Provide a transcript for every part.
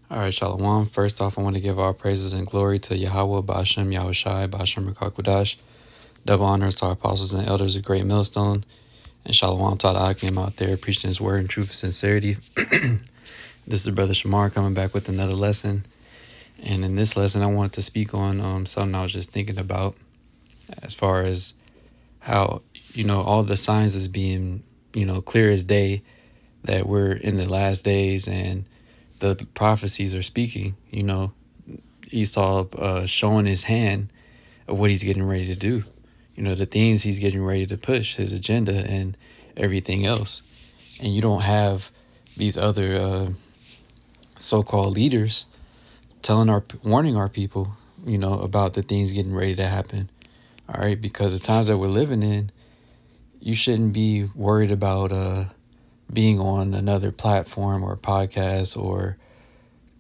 All right, Shalom. First off, I want to give all praises and glory to Yahweh, Ba'ashem, Yahushai, Ba'ashem, Rakakwadash. Double honors to our apostles and elders of Great Millstone. And Shalom to all the Akim out there preaching his word in truth and sincerity. This is Brother Shamar coming back with another lesson. And in this lesson, I wanted to speak on something I was just thinking about as far as how, all the signs is being, clear as day that we're in the last days and the prophecies are speaking. Esau showing his hand of what he's getting ready to do, the things he's getting ready to push, his agenda and everything else. And you don't have these other so-called leaders warning our people, about the things getting ready to happen. All right, because the times that we're living in, you shouldn't be worried about being on another platform or podcast or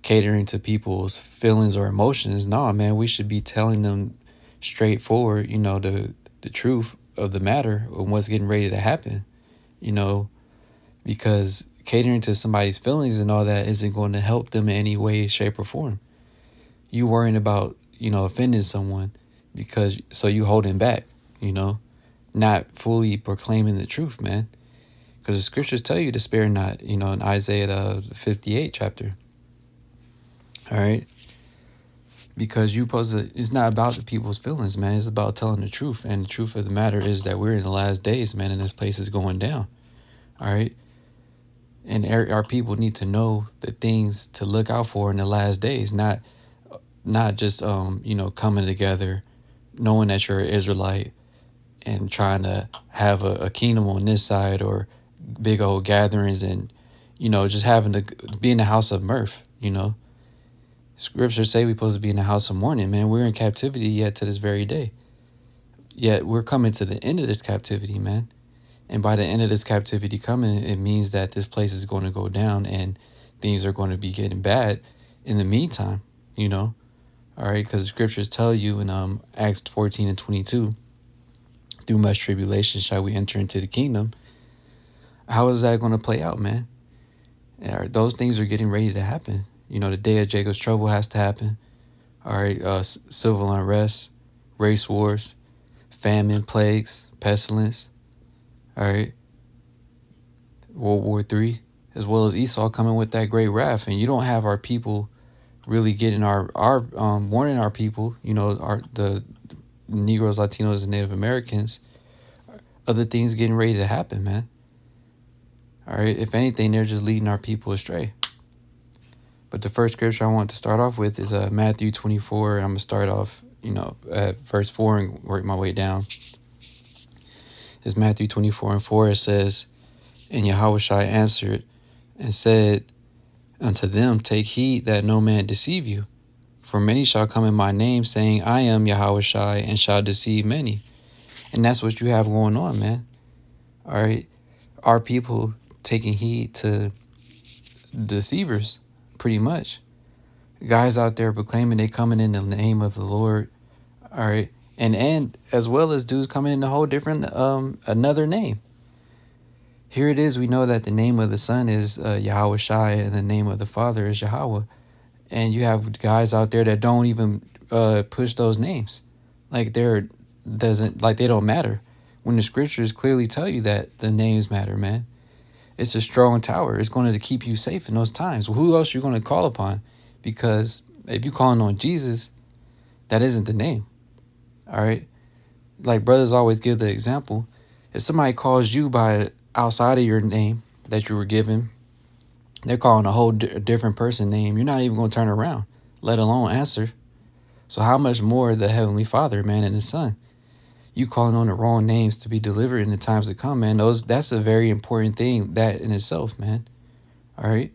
catering to people's feelings or emotions. No, man, we should be telling them straightforward, the truth of the matter and what's getting ready to happen, because catering to somebody's feelings and all that isn't going to help them in any way, shape, or form. You worrying about, offending someone so you holding back, not fully proclaiming the truth, man. Because the scriptures tell you to spare not, in Isaiah 58 chapter. All right. Because it's not about the people's feelings, man. It's about telling the truth. And the truth of the matter is that we're in the last days, man, and this place is going down. All right. And our people need to know the things to look out for in the last days, not just, coming together, knowing that you're an Israelite and trying to have a kingdom on this side or big old gatherings and, just having to be in the house of mirth, Scriptures say we're supposed to be in the house of mourning, man. We're in captivity yet to this very day. Yet we're coming to the end of this captivity, man. And by the end of this captivity coming, it means that this place is going to go down and things are going to be getting bad in the meantime, All right, because the scriptures tell you in Acts 14 and 22, through much tribulation shall we enter into the kingdom. How is that going to play out, man? Those things are getting ready to happen. The day of Jacob's trouble has to happen. All right, civil unrest, race wars, famine, plagues, pestilence. All right, World War III, as well as Esau coming with that great wrath. And you don't have our people really getting our warning our people, the Negroes, Latinos, and Native Americans, of the things getting ready to happen, man. All right, if anything, they're just leading our people astray. But the first scripture I want to start off with is Matthew 24. I'm going to start off, at verse 4 and work my way down. It's Matthew 24 and 4. It says, And Yahushua answered and said unto them, Take heed that no man deceive you. For many shall come in my name, saying, I am Yahushua, and shall deceive many. And that's what you have going on, man. All right. Our people taking heed to deceivers, pretty much. Guys out there proclaiming they coming in the name of the Lord. All right. And as well as dudes coming in a whole different, another name. Here it is. We know that the name of the Son is Yahushua, and the name of the Father is Yahweh. And you have guys out there that don't even push those names. Like they don't matter. When the scriptures clearly tell you that the names matter, man. It's a strong tower. It's going to keep you safe in those times. Well, who else are you going to call upon? Because if you're calling on Jesus, that isn't the name. All right. Like brothers always give the example. If somebody calls you by outside of your name that you were given, they're calling a whole different person name. You're not even going to turn around, let alone answer. So how much more the Heavenly Father, man, and His Son? You calling on the wrong names to be delivered in the times to come, man. That's a very important thing, that in itself, man. All right.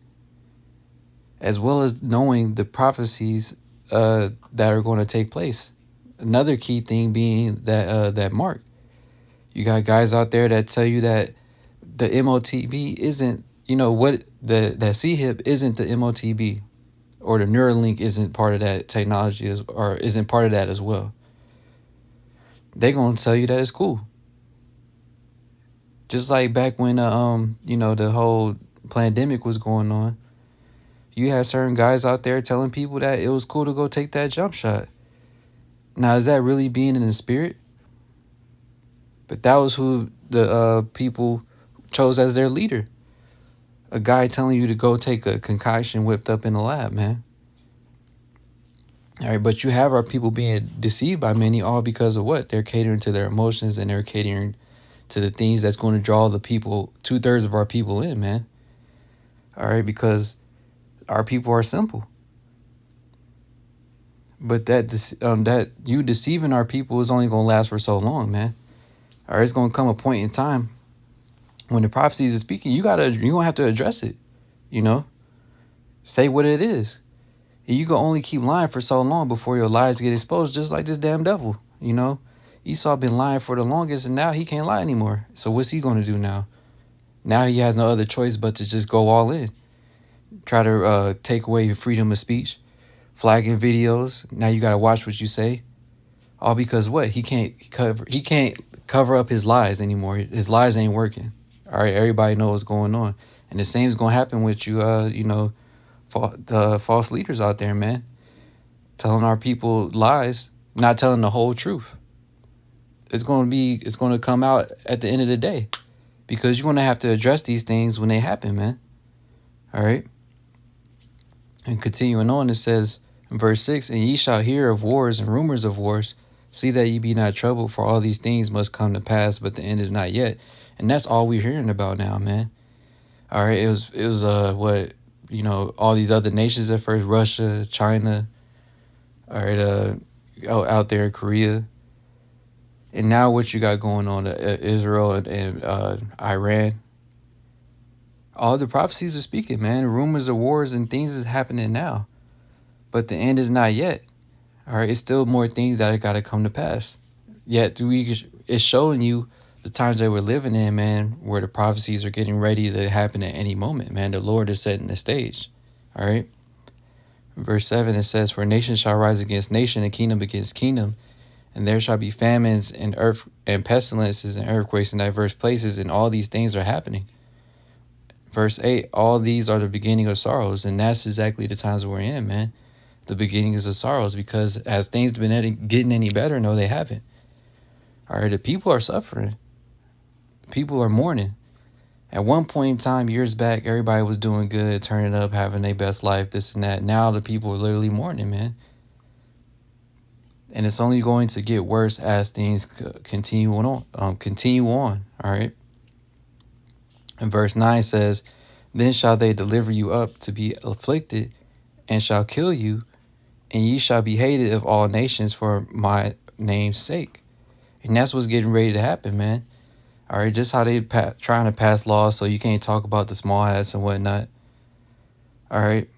As well as knowing the prophecies that are going to take place. Another key thing being that mark. You got guys out there that tell you that the MOTB isn't, what that CHIP isn't the MOTB, or the Neuralink isn't part of that technology or isn't part of that as well. They're going to tell you that it's cool. Just like back when, the whole pandemic was going on, You had certain guys out there telling people that it was cool to go take that jump shot. Now, is that really being in the spirit? But that was who the people chose as their leader. A guy telling you to go take a concoction whipped up in the lab, man. All right, but you have our people being deceived by many, all because of what? They're catering to their emotions, and they're catering to the things that's going to draw the people, 2/3 of our people in, man. All right, because our people are simple. But that you deceiving our people is only going to last for so long, man. All right, it's going to come a point in time when the prophecies are speaking, you're going to have to address it, you know? Say what it is. And you can only keep lying for so long before your lies get exposed, just like this damn devil, you know? Esau been lying for the longest, and now he can't lie anymore. So what's he going to do now? Now he has no other choice but to just go all in. Try to take away your freedom of speech, flagging videos. Now you got to watch what you say. All because what? He can't cover up his lies anymore. His lies ain't working. All right, everybody knows what's going on. And the same is going to happen with you, the false leaders out there, man. Telling our people lies, not telling the whole truth. It's going to come out at the end of the day, because you're going to have to address these things when they happen, man. All right. And continuing on, it says in verse 6, and ye shall hear of wars and rumors of wars. See that ye be not troubled, for all these things must come to pass, but the end is not yet. And that's all we're hearing about now, man. All right, it was all these other nations at first, Russia, China, all right, out there in Korea. And now what you got going on, Israel and Iran. All the prophecies are speaking, man. Rumors of wars and things is happening now. But the end is not yet. All right, it's still more things that got to come to pass. Yet it's showing you the times that we're living in, man, where the prophecies are getting ready to happen at any moment, man. The Lord is setting the stage. All right. Verse 7, it says, for nation shall rise against nation, and kingdom against kingdom, and there shall be famines and earth and pestilences and earthquakes in diverse places, and all these things are happening. Verse 8, all these are the beginning of sorrows, and that's exactly the times we're in, man. The beginnings of sorrows, because has things been getting any better? No, they haven't. All right, the people are suffering. People are mourning. At one point in time, years back, everybody was doing good, turning up, having their best life, this and that. Now the people are literally mourning, man. And it's only going to get worse as things continue on. All right. And verse 9 says, then shall they deliver you up to be afflicted, and shall kill you, and ye shall be hated of all nations for my name's sake. And that's what's getting ready to happen, man. All right, just how they trying to pass laws so you can't talk about the small hats and whatnot. All right.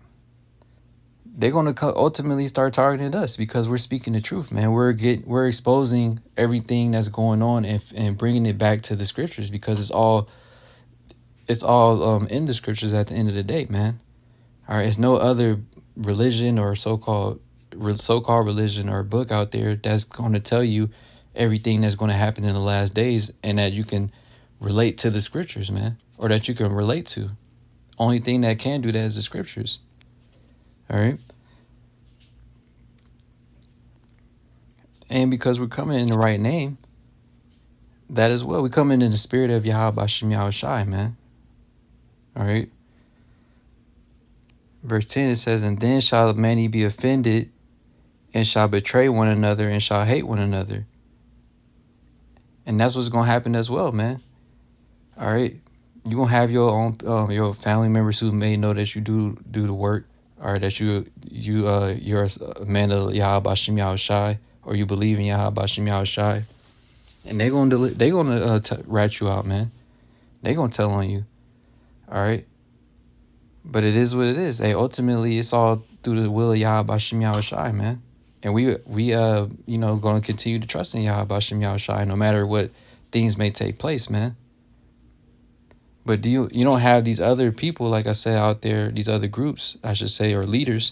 They're going to ultimately start targeting us because we're speaking the truth, man. We're exposing everything that's going on and bringing it back to the scriptures, because it's all in the scriptures at the end of the day, man. All right, it's no other religion or so-called religion or book out there that's going to tell you everything that's going to happen in the last days, and that you can relate to the scriptures, man, or that you can relate to. Only thing that can do that is the scriptures. All right. And because we're coming in the right name, that as well, we're coming in the spirit of Yahweh Hashem Yahushai, man. All right. Verse 10, it says, and then shall many be offended, and shall betray one another, and shall hate one another. And that's what's going to happen as well, man. All right. You're going to have your own, your family members who may know that you do the work, or that you're a man of Yahweh Hashem Yahushai, or you believe in Yahweh Hashem Yahushai. And they're going to rat you out, man. They're going to tell on you. All right. But it is what it is. Hey, ultimately, it's all through the will of Yahweh Hashem Yahushai, man. And we going to continue to trust in Yahweh Hashem Yahushai no matter what things may take place, man. But you don't have these other people, like I said, out there, these other groups, I should say, or leaders,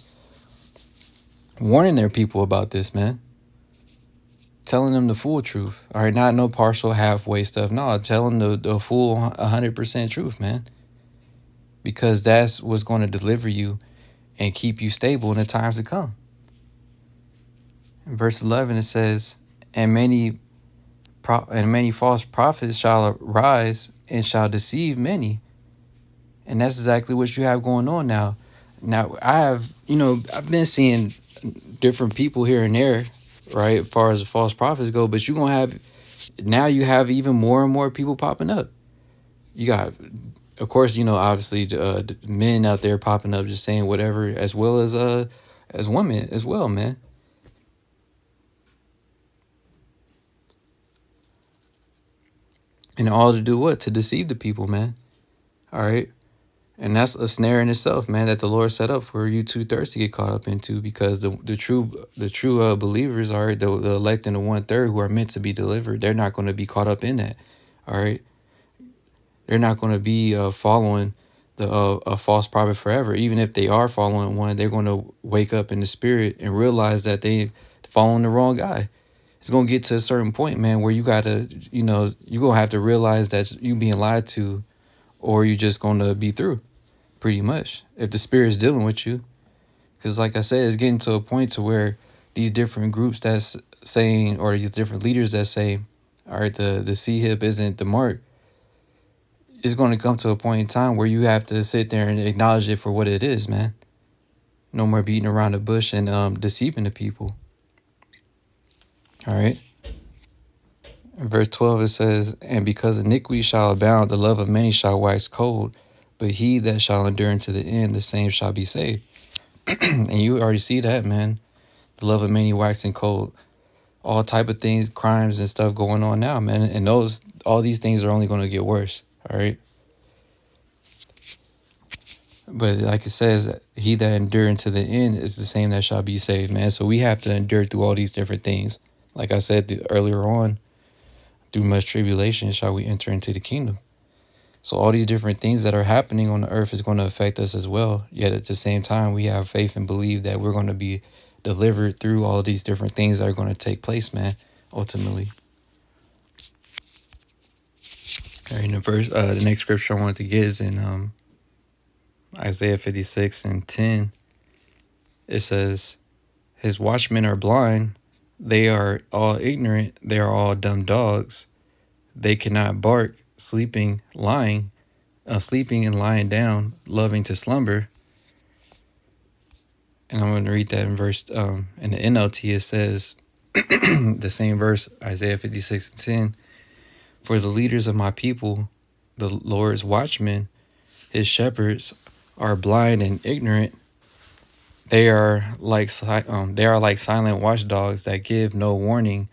warning their people about this, man. Telling them the full truth. All right, not no partial, halfway stuff. No, telling the full 100% truth, man. Because that's what's going to deliver you and keep you stable in the times to come. In verse 11 it says, and many false prophets shall arise and shall deceive many. And that's exactly what you have going on now. Now, I've been seeing different people here and there, right, as far as the false prophets go, but you have even more and more people popping up. You got, of course, obviously men out there popping up just saying whatever, as well as women as well, man. And all to do what? To deceive the people, man. All right. And that's a snare in itself, man, that the Lord set up for you two-thirds to get caught up into, because the true believers are the elect and the 1/3 who are meant to be delivered. They're not going to be caught up in that. All right. They're not going to be following a false prophet forever. Even if they are following one, they're going to wake up in the spirit and realize that they following the wrong guy. It's going to get to a certain point, man, where you got to, you're going to have to realize that you being lied to, or you're just going to be through, pretty much, if the spirit's dealing with you. Because like I said, it's getting to a point to where these different groups that's saying, or these different leaders that say, all right, the C-hip isn't the mark, it's going to come to a point in time where you have to sit there and acknowledge it for what it is, man. No more beating around the bush and deceiving the people. All right. In verse 12 it says, and because iniquity shall abound, the love of many shall wax cold, but he that shall endure unto the end, the same shall be saved. And you already see that, man. The love of many waxing cold. All type of things, crimes and stuff going on now, man. And all these things are only going to get worse. All right. But like it says, he that endure unto the end is the same that shall be saved, man. So we have to endure through all these different things. Like I said earlier on, through much tribulation shall we enter into the kingdom. So all these different things that are happening on the earth is going to affect us as well. Yet at the same time, we have faith and believe that we're going to be delivered through all these different things that are going to take place, man, ultimately. All right, the next scripture I wanted to get is in Isaiah 56:10. It says, his watchmen are blind, they are all ignorant, they are all dumb dogs. They cannot bark, sleeping and lying down, loving to slumber. And I'm going to read that in verse, in the NLT, it says, the same verse, Isaiah 56:10, for the leaders of my people, the Lord's watchmen, his shepherds, are blind and ignorant. They are like silent watchdogs that give no warning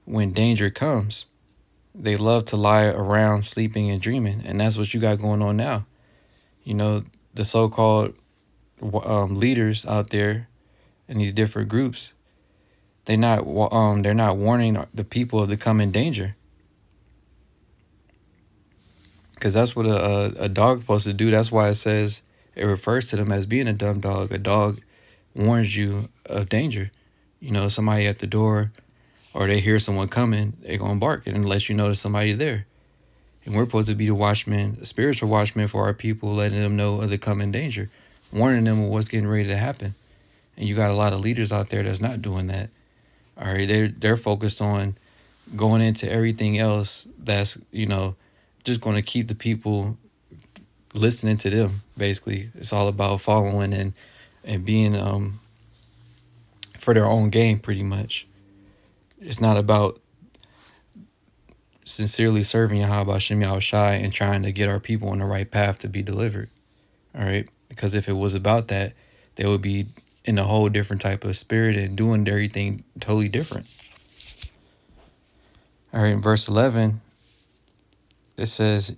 when danger comes. They love to lie around sleeping and dreaming. And that's what you got going on now. The so-called leaders out there in these different groups, they're not warning the people of the coming danger. Because that's what a dog's supposed to do. That's why it refers to them as being a dumb dog. A dog warns you of danger. Somebody at the door, or they hear someone coming, they're going to bark and let you know there's somebody there. And we're supposed to be the watchmen, the spiritual watchmen for our people, letting them know of the coming danger, warning them of what's getting ready to happen. And you got a lot of leaders out there that's not doing that. All right, they're focused on going into everything else that's, just going to keep the people listening to them, basically. It's all about following and being for their own gain, pretty much. It's not about sincerely serving Yahweh Shem Yahushai and trying to get our people on the right path to be delivered. All right, because if it was about that, they would be in a whole different type of spirit and doing everything totally different. All right, in verse 11, it says,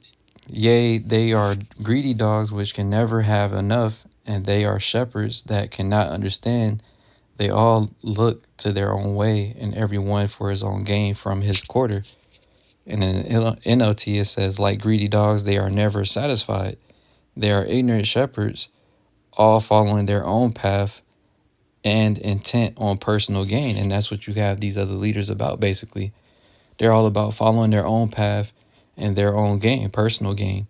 yea, they are greedy dogs which can never have enough, and they are shepherds that cannot understand. They all look to their own way, and every one for his own gain from his quarter. And in NLT it says, like greedy dogs, they are never satisfied. They are ignorant shepherds, all following their own path and intent on personal gain. And that's what you have these other leaders about, basically. They're all about following their own path and their own gain, personal gain.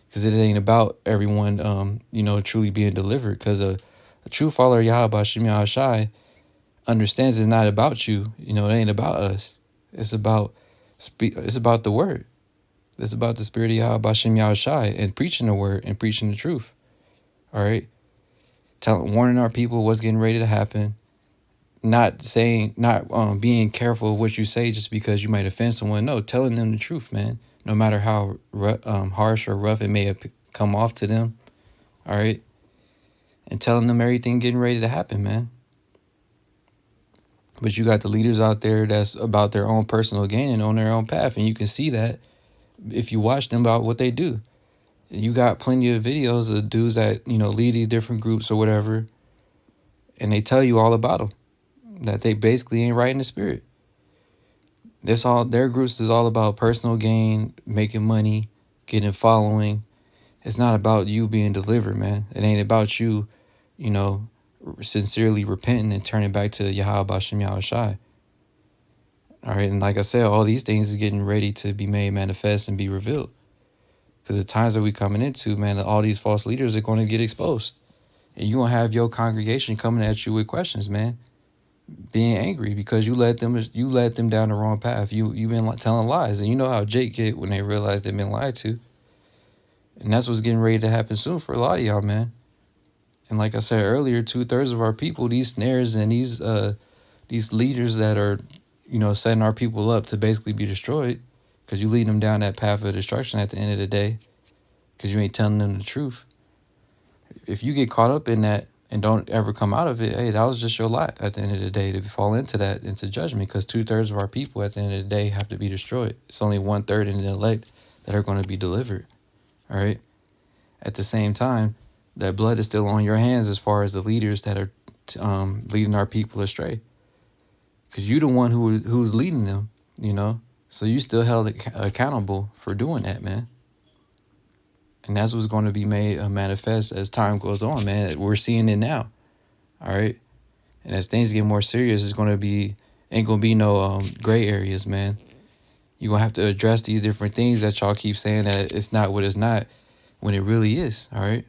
Because it ain't about everyone, truly being delivered. Because A true follower of Yahweh Bashim Yahushai understands it's not about you. You know, it ain't about us. It's about the word. It's about the spirit of Yahweh Bashim Yahushai and preaching the word and preaching the truth. All right, warning our people what's getting ready to happen. Not being careful of what you say just because you might offend someone. No, telling them the truth, man. No matter how harsh or rough it may have come off to them. All right, and telling them everything getting ready to happen, man. But you got the leaders out there that's about their own personal gain and on their own path. And you can see that if you watch them about what they do. You got plenty of videos of dudes that, you know, lead these different groups or whatever. And they tell you all about them. That they basically ain't right in the spirit. Their groups is all about personal gain, making money, getting following. It's not about you being delivered, man. It ain't about you, you know, sincerely repenting and turning back to Yahweh Bashim Yahushai. All right, and like I said, all these things is getting ready to be made manifest and be revealed. Because the times that we coming into, man, all these false leaders are going to get exposed. And you're going to have your congregation coming at you with questions, man. Being angry because you led them down the wrong path. You've been telling lies. And you know how Jake get when they realize they've been lied to. And that's what's getting ready to happen soon for a lot of y'all, man. And like I said earlier, 2/3 of our people, these snares and these leaders that are, you know, setting our people up to basically be destroyed, because you lead them down that path of destruction at the end of the day, because you ain't telling them the truth. If you get caught up in that and don't ever come out of it, hey, that was just your lot at the end of the day to fall into judgment, because 2/3 of our people at the end of the day have to be destroyed. It's only 1/3 in the elect that are going to be delivered. All right. At the same time, that blood is still on your hands as far as the leaders that are leading our people astray. Because you're the one who's leading them, you know. So you still held accountable for doing that, man. And that's what's going to be made manifest as time goes on, man. We're seeing it now. All right. And as things get more serious, ain't going to be no gray areas, man. You're going to have to address these different things that y'all keep saying that it's not what it's not when it really is. All right.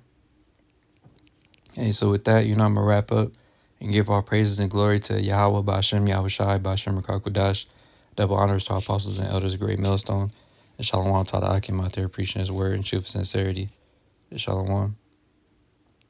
Hey, so with that, you know, I'm going to wrap up and give all praises and glory to Yahweh, Ba'ashem, Yahushai, Ba'ashem, Rakakwadash. Double honors to our apostles and elders of Great Millstone. And Shalom to the Akim out there preaching his word in truth and sincerity. Shalom.